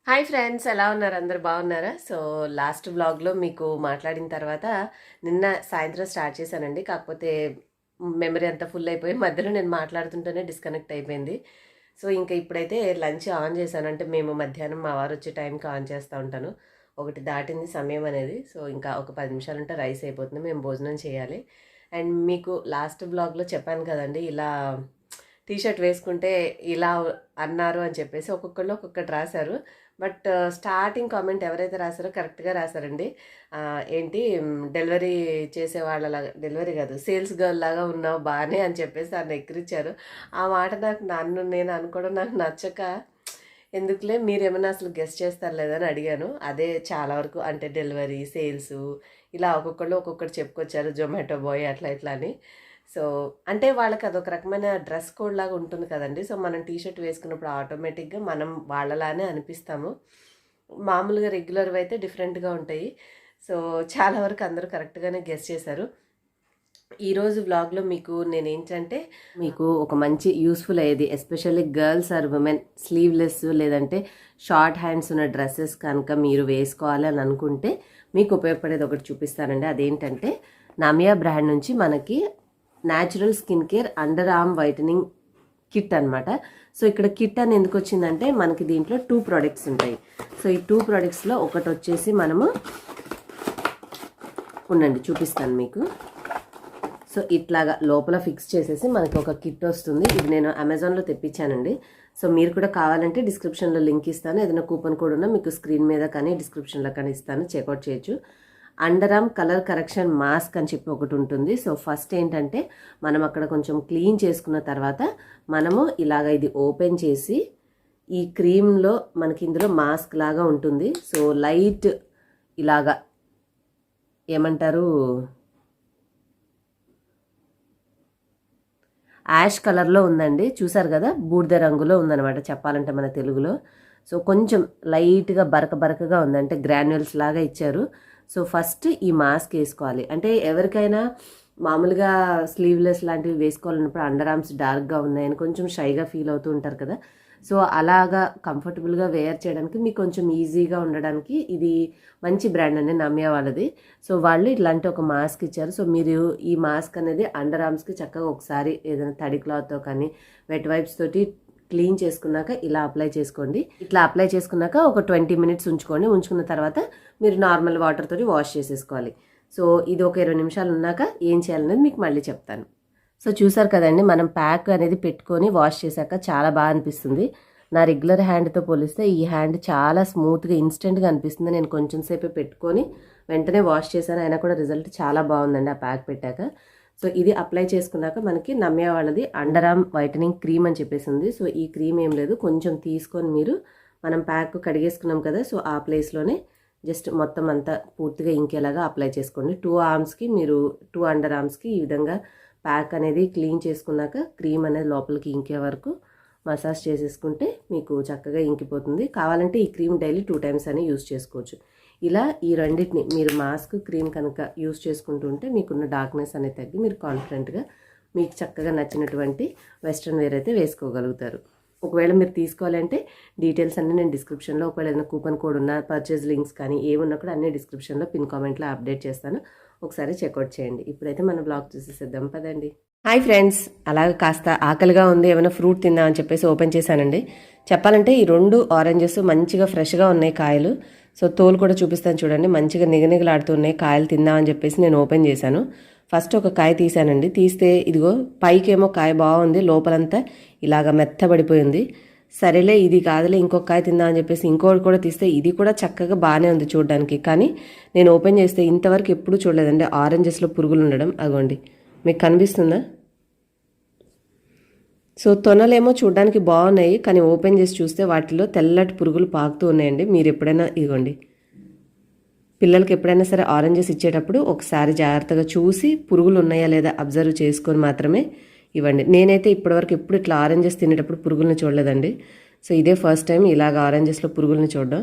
Hi friends, ఎలా ఉన్నారు? అందరు బాగున్నారా? సో లాస్ట్ వ్లాగ్లో మీకు మాట్లాడిన తర్వాత నిన్న సాయంత్రం స్టార్ట్ చేశానండి. కాకపోతే మెమరీ అంతా ఫుల్ అయిపోయి మధ్యలో నేను మాట్లాడుతుంటేనే డిస్కనెక్ట్ అయిపోయింది. సో ఇంకా ఇప్పుడైతే లంచ్ ఆన్ చేశాను. అంటే మేము మధ్యాహ్నం మా వారు వచ్చే టైంకి ఆన్ చేస్తూ ఉంటాను. 1 దాటింది సమయం అనేది. సో ఇంకా ఒక 10 నిమిషాలు ఉంటే రైస్ అయిపోతుంది, మేము భోజనం చేయాలి. అండ్ మీకు లాస్ట్ బ్లాగ్లో చెప్పాను కదండి, ఇలా టీషర్ట్ వేసుకుంటే ఇలా అన్నారు అని చెప్పేసి ఒక్కొక్కళ్ళు ఒక్కొక్కటి రాశారు. బట్ స్టార్టింగ్ కామెంట్ ఎవరైతే రాశారో కరెక్ట్గా రాశారండి. ఏంటి డెలివరీ చేసే వాళ్ళలాగా, డెలివరీ కాదు సేల్స్ గర్ల్ లాగా ఉన్నావు బాగానే అని చెప్పేసి దాన్ని ఎక్కిరించారు. ఆ మాట నన్ను నేను అనుకోవడం నాకు నచ్చక, ఎందుకులే మీరేమైనా అసలు గెస్ట్ చేస్తారు లేదని అడిగాను. అదే చాలా వరకు అంటే డెలివరీ, సేల్స్ ఇలా ఒక్కొక్కళ్ళు ఒక్కొక్కటి చెప్పుకొచ్చారు, జొమాటో బాయ్ అట్లా ఇట్లా అని. సో అంటే వాళ్ళకి అదొక రకమైన డ్రెస్ కోడ్ లాగా ఉంటుంది కదండి. సో మనం టీషర్ట్ వేసుకున్నప్పుడు ఆటోమేటిక్గా మనం వాళ్ళలానే అనిపిస్తాము. మామూలుగా రెగ్యులర్ అయితే డిఫరెంట్గా ఉంటాయి. సో చాలా వరకు అందరూ కరెక్ట్గానే గెస్ చేశారు. ఈరోజు వ్లాగ్లో మీకు నేనేంటంటే మీకు ఒక మంచి యూస్ఫుల్ అయ్యేది, especially girls or women sleeveless లేదంటే షార్ట్ హ్యాండ్స్ ఉన్న డ్రెస్సెస్ కనుక మీరు వేసుకోవాలి అని అనుకుంటే మీకు ఉపయోగపడేది ఒకటి చూపిస్తానండి. అదేంటంటే నమియా బ్రాండ్ నుంచి మనకి natural skin care under arm whitening kit అనమాట. సో ఇక్కడ కిట్ అని ఎందుకు వచ్చిందంటే మనకి దీంట్లో 2 ప్రోడక్ట్స్ ఉంటాయి. సో ఈ 2 ప్రోడక్ట్స్లో ఒకటి వచ్చేసి మనము ఉండండి చూపిస్తాను మీకు. సో ఇట్లాగా లోపల ఫిక్స్ చేసేసి మనకి ఒక కిట్ వస్తుంది. ఇది నేను అమెజాన్లో తెప్పించానండి. సో మీరు కూడా కావాలంటే డిస్క్రిప్షన్లో లింక్ ఇస్తాను. ఏదైనా కూపన్ కోడ్ ఉన్నా మీకు స్క్రీన్ మీద కానీ డిస్క్రిప్షన్లో కానీ ఇస్తాను, చెక్అవుట్ చేయొచ్చు. Under arm colour correction mask అని చెప్పి ఒకటి ఉంటుంది. సో ఫస్ట్ ఏంటంటే మనం అక్కడ కొంచెం క్లీన్ చేసుకున్న తర్వాత మనము ఇలాగ ఇది ఓపెన్ చేసి ఈ క్రీమ్లో మనకి ఇందులో మాస్క్ లాగా ఉంటుంది. సో లైట్ ఇలాగా ఏమంటారు యాష్ కలర్లో ఉందండి, చూసారు కదా, బూడిద రంగులో ఉందన్నమాట చెప్పాలంటే మన తెలుగులో. సో కొంచెం లైట్గా బరకగా ఉంది, అంటే గ్రాన్యుల్స్ లాగా ఇచ్చారు. సో ఫస్ట్ ఈ మాస్క్ వేసుకోవాలి. అంటే ఎవరికైనా మామూలుగా స్లీవ్లెస్ లాంటివి వేసుకోవాలన్నప్పుడు అండర్ ఆర్మ్స్ డార్క్గా ఉన్నాయని కొంచెం షైగా ఫీల్ అవుతూ ఉంటారు కదా. సో అలాగా కంఫర్టబుల్గా వేర్ చేయడానికి మీకు కొంచెం ఈజీగా ఉండడానికి ఇది మంచి బ్రాండ్ అండి, నమ్యా వాళ్ళది. సో వాళ్ళు ఇట్లాంటి ఒక మాస్క్ ఇచ్చారు. సో మీరు ఈ మాస్క్ అనేది అండర్ ఆర్మ్స్కి చక్కగా ఒకసారి ఏదైనా తడి క్లాత్తో కానీ వెట్ వైప్స్ తోటి క్లీన్ చేసుకున్నాక ఇలా అప్లై చేసుకోండి. ఇట్లా అప్లై చేసుకున్నాక ఒక 20 మినిట్స్ ఉంచుకోండి. ఉంచుకున్న తర్వాత మీరు నార్మల్ వాటర్ తోటి వాష్ చేసేసుకోవాలి. సో ఇది ఒక 20 నిమిషాలు ఉన్నాక ఏం చేయాలనేది మీకు మళ్ళీ చెప్తాను. సో చూసారు కదండి, మనం ప్యాక్ అనేది పెట్టుకొని వాష్ చేశాక చాలా బాగా అనిపిస్తుంది. నా రెగ్యులర్ హ్యాండ్తో పోలిస్తే ఈ హ్యాండ్ చాలా స్మూత్గా ఇన్స్టెంట్గా అనిపిస్తుంది. నేను కొంచెం సేపే పెట్టుకొని వెంటనే వాష్ చేశాను, అయినా కూడా రిజల్ట్ చాలా బాగుందండి ఆ ప్యాక్ పెట్టాక. సో ఇది అప్లై చేసుకున్నాక మనకి నమ్యా వాళ్ళది అండర్ ఆర్మ్ వైటనింగ్ క్రీమ్ అని చెప్పేసి ఉంది. సో ఈ క్రీమ్ ఏం లేదు, కొంచెం తీసుకొని మీరు మనం ప్యాక్ కడిగేసుకున్నాం కదా, సో ఆ ప్లేస్లోనే జస్ట్ మొత్తం అంతా పూర్తిగా ఇంకేలాగా అప్లై చేసుకోండి. 2 ఆర్మ్స్కి మీరు 2 అండర్ ఆర్మ్స్కి ఈ విధంగా ప్యాక్ అనేది క్లీన్ చేసుకున్నాక క్రీమ్ అనేది లోపలికి ఇంకే వరకు మసాజ్ చేసేసుకుంటే మీకు చక్కగా ఇంకిపోతుంది. కావాలంటే ఈ క్రీమ్ డైలీ 2 టైమ్స్ అని యూస్ చేసుకోవచ్చు. ఇలా ఈ రెండింటిని మీరు మాస్క్, క్రీమ్ కనుక యూస్ చేసుకుంటుంటే మీకున్న డార్క్నెస్ అనేది తగ్గి మీరు కాన్ఫిడెంట్గా మీకు చక్కగా నచ్చినటువంటి వెస్ట్రన్ వేర్ అయితే వేసుకోగలుగుతారు. ఒకవేళ మీరు తీసుకోవాలంటే డీటెయిల్స్ అన్నీ నేను డిస్క్రిప్షన్లో, ఒకవేళ ఏదైనా కూపన్ కోడ్ ఉన్న పర్చేజ్ లింక్స్ కానీ ఏమున్నా కూడా అన్నీ డిస్క్రిప్షన్లో పిన్ కామెంట్లో అప్డేట్ చేస్తాను, ఒకసారి చెక్అవుట్ చేయండి. ఇప్పుడైతే మన బ్లాగ్ చూసేసేద్దాం పదండి. హాయ్ ఫ్రెండ్స్, అలాగే కాస్త ఆకలిగా ఉంది, ఏమైనా ఫ్రూట్ తిందా అని చెప్పేసి ఓపెన్ చేశానండి. చెప్పాలంటే ఈ 2 ఆరెంజెస్ మంచిగా ఫ్రెష్గా ఉన్నాయి కాయలు. సో తోలు కూడా చూపిస్తాను చూడండి, మంచిగా నిగనిగలాడుతున్నాయి కాయలు, తిందామని చెప్పేసి నేను ఓపెన్ చేశాను. ఫస్ట్ ఒక కాయ తీసానండి. తీస్తే ఇదిగో పైకేమో కాయ బాగుంది, లోపలంతా ఇలాగ మెత్తబడిపోయింది. సరేలే ఇది కాదులే ఇంకొక కాయ తిందామని చెప్పేసి ఇంకోటి కూడా తీస్తే ఇది కూడా చక్కగా బాగానే ఉంది చూడడానికి. కానీ నేను ఓపెన్ చేస్తే ఇంతవరకు ఎప్పుడూ చూడలేదండి ఆరెంజెస్లో పురుగులు ఉండడం. అగోండి మీకు కనిపిస్తుందా? సో తొనలేమో చూడడానికి బాగున్నాయి, కానీ ఓపెన్ చేసి చూస్తే వాటిలో తెల్లటి పురుగులు పాకుతూ ఉన్నాయండి. మీరు ఎప్పుడైనా ఇదిగోండి, పిల్లలకి ఎప్పుడైనా సరే ఆరెంజెస్ ఇచ్చేటప్పుడు ఒకసారి జాగ్రత్తగా చూసి పురుగులు ఉన్నాయా లేదా అబ్జర్వ్ చేసుకొని మాత్రమే ఇవ్వండి. నేనైతే ఇప్పటివరకు ఎప్పుడు ఇట్లా ఆరెంజెస్ తినేటప్పుడు పురుగులను చూడలేదండి. సో ఇదే ఫస్ట్ టైం ఇలాగ ఆరెంజెస్లో పురుగులను చూడడం.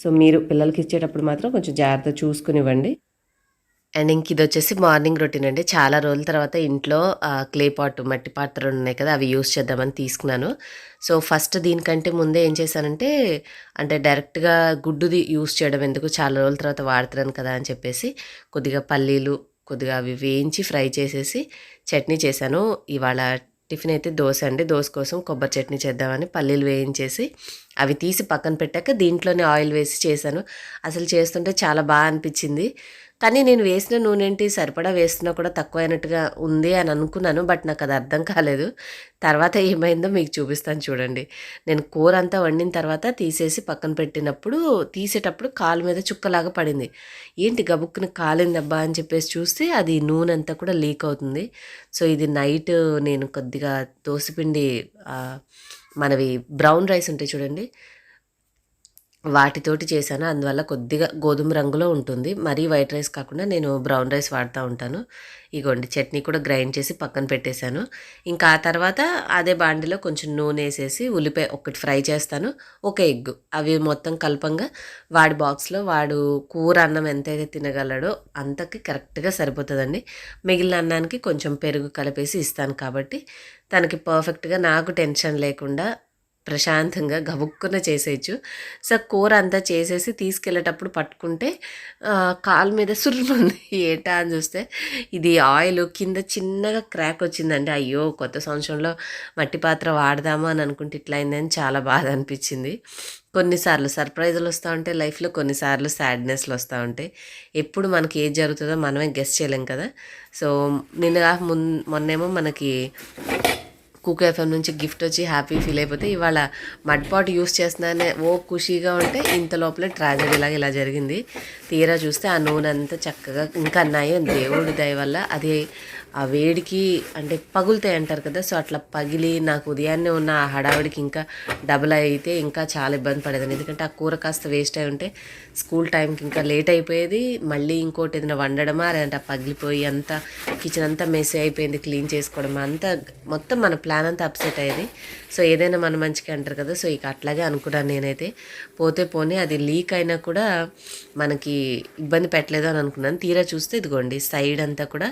సో మీరు పిల్లలకి ఇచ్చేటప్పుడు మాత్రం కొంచెం జాగ్రత్త చూసుకుని ఇవ్వండి. అండ్ ఇంక ఇది వచ్చేసి మార్నింగ్ రొటీన్ అండి. చాలా రోజుల తర్వాత ఇంట్లో క్లే పాట్ మట్టి పాత్రలు ఉన్నాయి కదా, అవి యూస్ చేద్దామని తీసుకున్నాను. సో ఫస్ట్ దీనికంటే ముందే ఏం చేశానంటే, అంటే డైరెక్ట్గా గుడ్డుది యూస్ చేయడం ఎందుకు, చాలా రోజుల తర్వాత వాడుతున్నాను కదా అని చెప్పేసి కొద్దిగా పల్లీలు కొద్దిగా అవి వేయించి ఫ్రై చేసేసి చట్నీ చేశాను. ఇవాళ టిఫిన్ అయితే దోశ అండి. దోశ కోసం కొబ్బరి చట్నీ చేద్దామని పల్లీలు వేయించేసి అవి తీసి పక్కన పెట్టాక దీంట్లోనే ఆయిల్ వేసి చేశాను. అసలు చేస్తుంటే చాలా బాగా అనిపించింది. కానీ నేను వేసిన నూనె ఏంటి సరిపడా వేస్తున్నా కూడా తక్కువైనట్టుగా ఉంది అని అనుకున్నాను. బట్ నాకు అది అర్థం కాలేదు. తర్వాత ఏమైందో మీకు చూపిస్తాను చూడండి. నేను కూర అంతా వండిన తర్వాత తీసేసి పక్కన పెట్టినప్పుడు తీసేటప్పుడు కాలు మీద చుక్కలాగా పడింది. ఏంటి గబుక్కున కాలిందబ్బా అని చెప్పేసి చూస్తే అది నూనె అంతా కూడా లీక్ అవుతుంది. సో ఇది నైట్ నేను కొద్దిగా దోసపిండి మనవి బ్రౌన్ రైస్ ఉంటాయి చూడండి, వాటితోటి చేశాను. అందువల్ల కొద్దిగా గోధుమ రంగులో ఉంటుంది. మరీ వైట్ రైస్ కాకుండా నేను బ్రౌన్ రైస్ వాడుతూ ఉంటాను. ఇగోండి చట్నీ కూడా గ్రైండ్ చేసి పక్కన పెట్టేశాను. ఇంకా ఆ తర్వాత అదే బాండిలో కొంచెం నూనె వేసేసి ఉల్లిపాయ ఒకటి ఫ్రై చేస్తాను, ఒక ఎగ్, అవి మొత్తం కలపంగా వాడి బాక్స్లో వాడు కూర అన్నం ఎంతైతే తినగలడో అంతకి కరెక్ట్గా సరిపోతుందండి. మిగిలిన అన్నానికి కొంచెం పెరుగు కలిపేసి ఇస్తాను కాబట్టి తనకి పర్ఫెక్ట్గా, నాకు టెన్షన్ లేకుండా ప్రశాంతంగా గబుక్కున చేసేయచ్చు. సో కూర అంతా చేసేసి తీసుకెళ్ళేటప్పుడు పట్టుకుంటే కాలు మీద సుర్రుమంది. ఏంటా అని చూస్తే ఇది ఆయిల్ కింద చిన్నగా క్రాక్ వచ్చిందండి. అయ్యో కొత్త సంవత్సరంలో మట్టి పాత్ర వాడదాము అని అనుకుంటే ఇట్లా అయిందని చాలా బాధ అనిపించింది. కొన్నిసార్లు సర్ప్రైజులు వస్తూ ఉంటాయి లైఫ్లో, కొన్నిసార్లు సాడ్నెస్లు వస్తూ ఉంటాయి. ఎప్పుడు మనకి ఏది జరుగుతుందో మనమే గెస్ చేయలేం కదా. సో నిన్న మొన్నేమో మనకి కుక్ ఎఫ్ఎం నుంచి గిఫ్ట్ వచ్చి హ్యాపీ ఫీల్ అయిపోతే, ఇవాళ మడ్ పాట్ యూస్ చేస్తున్నానే ఖుషీగా ఉంటే ఇంత లోపలే ట్రాజడీ లాగా ఇలా జరిగింది. తీరా చూస్తే ఆ నూనె అంతా చక్కగా ఇంకా అన్నాయి దేవుడి దయ వల్ల. అది ఆ వేడికి అంటే పగులుతాయి అంటారు కదా, సో అట్లా పగిలి నాకు ఉదయాన్నే ఉన్న ఆ హడావిడికి ఇంకా డబుల్ అయితే ఇంకా చాలా ఇబ్బంది పడేదాన్ని. ఎందుకంటే ఆ కూర కాస్త వేస్ట్ అయి ఉంటే స్కూల్ టైంకి ఇంకా లేట్ అయిపోయేది. మళ్ళీ ఇంకోటి ఏదైనా వండడమా లేదంటే పగిలిపోయి అంతా కిచెన్ అంతా మెస్సీ అయిపోయింది, క్లీన్ చేసుకోవడం అంతా మొత్తం మన ప్లాన్ అంతా అప్సెట్ అయ్యేది. సో ఏదైనా మన మంచిగా అంటారు కదా, సో ఇక అట్లాగే అనుకున్నాను నేనైతే. పోతే పోనీ అది లీక్ అయినా కూడా మనకి ఇబ్బంది పెట్టలేదు అని అనుకున్నాను. తీరా చూస్తే ఇదిగోండి సైడ్ అంతా కూడా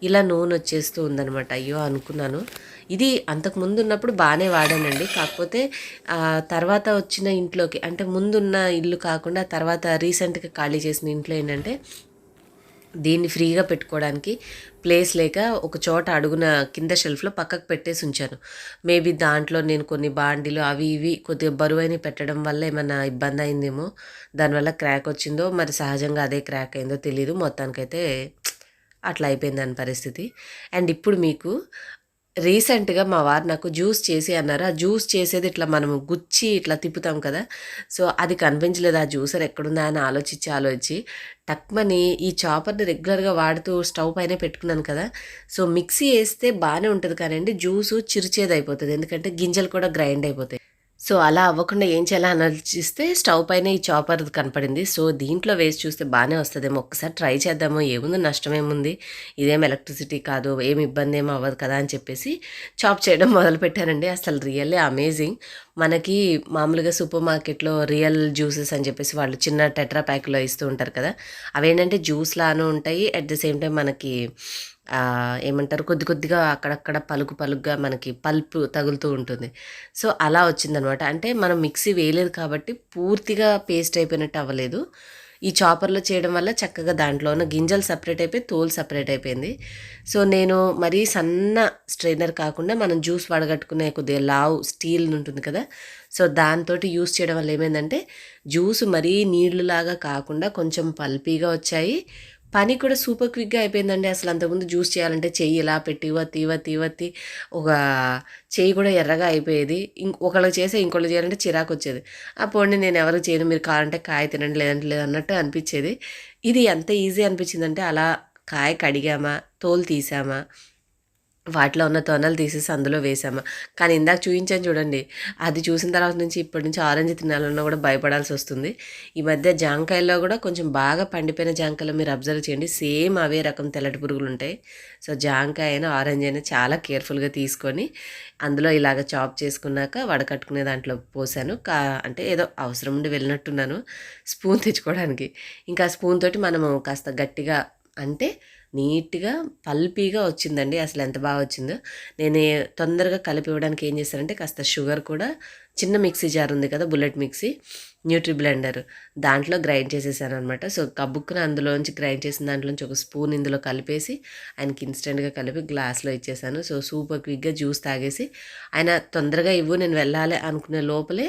ఇలా నూనె వచ్చేస్తూ ఉందనమాట. అయ్యో అనుకున్నాను. ఇది అంతకుముందు ఉన్నప్పుడు బాగానే వాడానండి. కాకపోతే తర్వాత వచ్చిన ఇంట్లోకి, అంటే ముందున్న ఇల్లు కాకుండా తర్వాత రీసెంట్గా ఖాళీ చేసిన ఇంట్లో ఏంటంటే దీన్ని ఫ్రీగా పెట్టుకోవడానికి ప్లేస్ లేక ఒక చోట అడుగున కింద షెల్ఫ్లో పక్కకు పెట్టేసి ఉంచాను. మేబీ దాంట్లో నేను కొన్ని బాండీలు అవి ఇవి కొద్దిగా బరువైన పెట్టడం వల్ల ఏమైనా ఇబ్బంది అయిందేమో, దానివల్ల క్రాక్ వచ్చిందో మరి సహజంగా అదే క్రాక్ అయిందో తెలియదు. మొత్తానికైతే అట్లా అయిపోయింది దాని పరిస్థితి. అండ్ ఇప్పుడు మీకు రీసెంట్గా మా వారు నాకు జ్యూస్ చేసి అన్నారు. ఆ జ్యూస్ చేసేది ఇట్లా మనము గుచ్చి ఇట్లా తిప్పుతాం కదా, సో అది కనిపించలేదు. ఆ జ్యూసర్ ఎక్కడుందా అని ఆలోచించి టక్మని ఈ చాపర్ని రెగ్యులర్గా వాడుతూ స్టవ్ పైన పెట్టుకున్నాను కదా, సో మిక్సీ వేస్తే బాగానే ఉంటుంది కానివ్వండి, జ్యూసు చిరుచేది అయిపోతుంది, ఎందుకంటే గింజలు కూడా గ్రైండ్ అయిపోతాయి. సో అలా అవ్వకుండా ఏం చేయాలని ఆలోచిస్తే స్టవ్ పైన ఈ చాపర్ కనపడింది. సో దీంట్లో వేసి చూస్తే బాగానే వస్తుందేమో, ఒక్కసారి ట్రై చేద్దామో, ఏముంది నష్టమేముంది, ఇదేం ఎలక్ట్రిసిటీ కాదు, ఏమి ఇబ్బంది ఏమి అవ్వదు కదా అని చెప్పేసి చాప్ చేయడం మొదలుపెట్టానండి. అసలు రియల్లీ అమేజింగ్. మనకి మామూలుగా సూపర్ మార్కెట్లో రియల్ జ్యూసెస్ అని చెప్పేసి వాళ్ళు చిన్న టెట్రా ప్యాక్లో ఇస్తూ ఉంటారు కదా, అవేంటంటే జ్యూస్ లాను ఉంటాయి, అట్ ద సేమ్ టైం మనకి ఏమంటారు కొద్ది కొద్దిగా అక్కడక్కడ పలుకుగా మనకి పల్ప్ తగులుతూ ఉంటుంది. సో అలా వచ్చిందనమాట. అంటే మనం మిక్సీ వేయలేదు కాబట్టి పూర్తిగా పేస్ట్ అయిపోయినట్టు అవ్వలేదు. ఈ చాపర్లో చేయడం వల్ల చక్కగా దాంట్లో ఉన్న గింజలు సపరేట్ అయిపోయి తోలు సపరేట్ అయిపోయింది. సో నేను మరీ సన్న స్ట్రైనర్ కాకుండా మనం జ్యూస్ వడగట్టుకునే కొద్దిగా లావు స్టీల్ ఉంటుంది కదా, సో దాంతో యూస్ చేయడం వల్ల ఏమైందంటే జ్యూస్ మరీ నీళ్లులాగా కాకుండా కొంచెం పల్పీగా వచ్చాయి. పని కూడా సూపర్ క్విక్గా అయిపోయిందండి. అసలు అంతకుముందు జ్యూస్ చేయాలంటే చెయ్యి ఇలా పెట్టి వత్తి ఒక చెయ్యి కూడా ఎర్రగా అయిపోయేది. ఒకళ్ళకి చేస్తే ఇంకోళ్ళు చేయాలంటే చిరాకు వచ్చేది. ఆ పోండి నేను ఎవరికి చేయను, మీరు కావాలంటే కాయ తినండి లేదంటే లేదన్నట్టు అనిపించేది. ఇది ఎంత ఈజీ అనిపించిందంటే అలా కాయ కడిగామా, తోలు తీసామా, వాటిలో ఉన్న తొనలు తీసేసి అందులో వేసామా. కానీ ఇందాక చూపించాను చూడండి, అది చూసిన తర్వాత నుంచి ఇప్పటి నుంచి ఆరెంజ్ తినాలన్నా కూడా భయపడాల్సి వస్తుంది. ఈ మధ్య జాంకాయల్లో కూడా కొంచెం బాగా పండిపోయిన జాంకాయలు మీరు అబ్జర్వ్ చేయండి, సేమ్ అవే రకం తెల్లటి పురుగులు ఉంటాయి. సో జాంకాయ అయినా ఆరెంజ్ అయినా చాలా కేర్ఫుల్గా తీసుకొని అందులో ఇలాగ చాప్ చేసుకున్నాక వడకట్టుకునే దాంట్లో పోసాను. అంటే ఏదో అవసరం ఉండి వెళ్ళినట్టున్నాను స్పూన్ తెచ్చుకోవడానికి. ఇంకా స్పూన్ తోటి మనము కాస్త గట్టిగా అంటే నీట్గా పల్పీగా వచ్చిందండి. అసలు ఎంత బాగా వచ్చిందో. నేను తొందరగా కలిపి ఇవ్వడానికి ఏం చేశానంటే కాస్త షుగర్ కూడా చిన్న మిక్సీ జార్ ఉంది కదా, బుల్లెట్ మిక్సీ, న్యూట్రీ బ్లెండర్, దాంట్లో గ్రైండ్ చేసేసాను అనమాట. సో కబుక్కున అందులోంచి గ్రైండ్ చేసిన దాంట్లోంచి ఒక స్పూన్ ఇందులో కలిపేసి ఆయనకి ఇన్స్టెంట్గా కలిపి గ్లాస్లో ఇచ్చేసాను. సో సూపర్ క్విక్గా జ్యూస్ తాగేసి ఆయన తొందరగా ఇవ్వు నేను వెళ్ళాలి అనుకునే లోపలే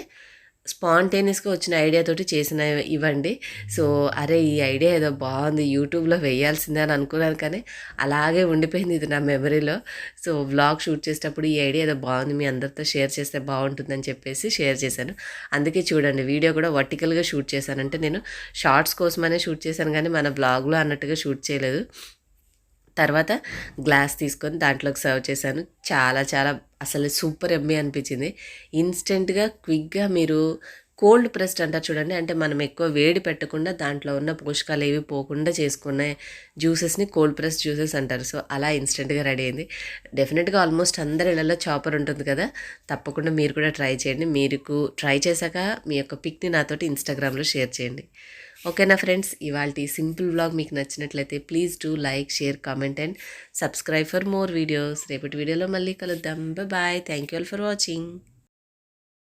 స్పాంటేనియస్గా వచ్చిన ఐడియాతోటి చేసిన ఇవ్వండి. సో అరే ఈ ఐడియా ఏదో బాగుంది, యూట్యూబ్లో వేయాల్సిందే అని అనుకున్నాను, కానీ అలాగే ఉండిపోయింది ఇది నా మెమరీలో. సో వ్లాగ్ షూట్ చేసేటప్పుడు ఈ ఐడియా ఏదో బాగుంది, మీ అందరితో షేర్ చేస్తే బాగుంటుందని చెప్పేసి షేర్ చేశాను. అందుకే చూడండి వీడియో కూడా వర్టికల్గా షూట్ చేశాను. అంటే నేను షార్ట్స్ కోసమనే షూట్ చేశాను కానీ మన వ్లాగ్లో అన్నట్టుగా షూట్ చేయలేదు. తర్వాత గ్లాస్ తీసుకొని దాంట్లోకి సర్వ్ చేశాను. చాలా చాలా అసలు సూపర్ ఎమ్మీ అనిపించింది. ఇన్స్టెంట్గా క్విక్గా మీరు కోల్డ్ ప్రెస్డ్ అంటారు చూడండి, అంటే మనం ఎక్కువ వేడి పెట్టకుండా దాంట్లో ఉన్న పోషకాలు ఏవి పోకుండా చేసుకునే జ్యూసెస్ని కోల్డ్ ప్రెస్ జ్యూసెస్ అంటారు. సో అలా ఇన్స్టెంట్గా రెడీ అయింది. డెఫినెట్గా ఆల్మోస్ట్ అందరి ఇళ్లలో చాపర్ ఉంటుంది కదా, తప్పకుండా మీరు కూడా ట్రై చేయండి. మీకు ట్రై చేశాక మీ యొక్క పిక్ని నాతోటి ఇన్స్టాగ్రామ్లో షేర్ చేయండి. ఓకేనా ఫ్రెండ్స్, ఇవాళ సింపుల్ వ్లాగ్ మీకు నచ్చినట్లయితే please do like, share, comment and subscribe for more videos. రేపటి వీడియోలో మళ్ళీ కలుద్దాం. Bye. Thank you all for watching.